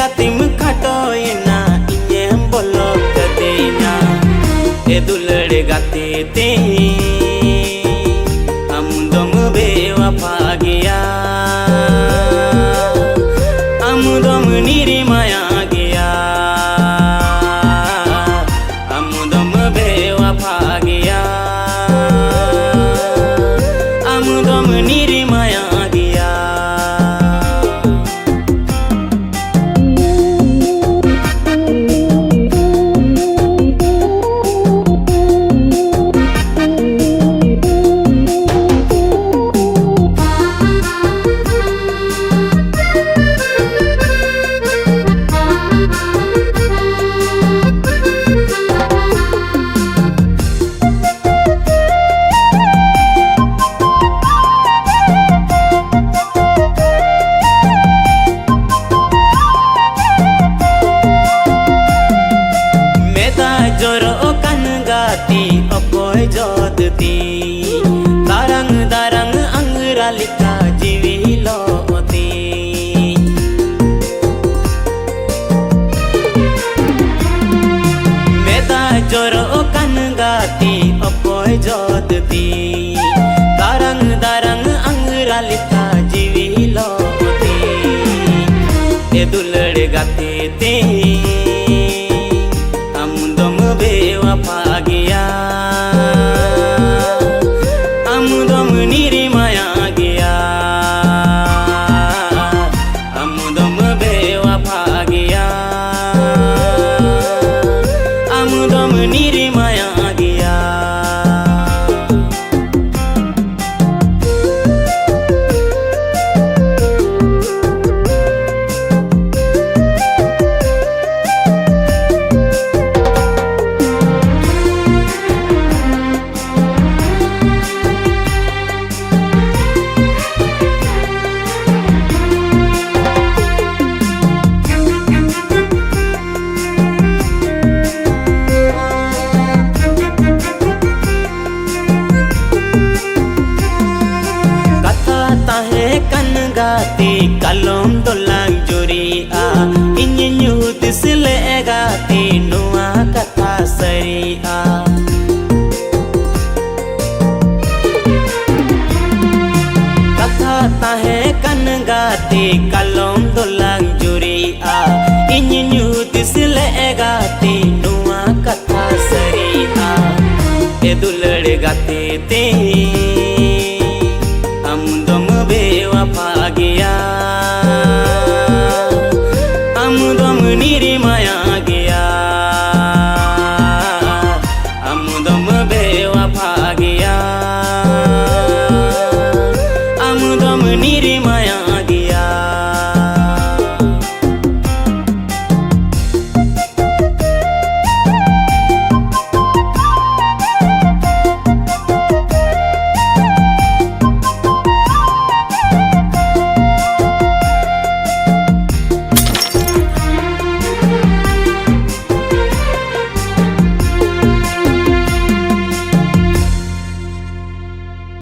gatim khatoina inyem bolok kadenya e dulad gate te am dom bewafa gaya am dom nirmaya gaya am dom bewafa gaya am dom nirmaya gaya Opoy jodti darang darang angra lika jiwi loti meta joro kan gati opoy jodti darang darang angra lika jiwi loti e dulad gate te am dom bewafa gaya am dom nirmaya gaya am dom bewafa gaya am dom nirmaya gaya gati kalom dolang juria inye nyut sile gati nuwa kata saria kata tahe kan gati kalom dolang juria inye nyut sile gati nuwa kata saria e dulad gate te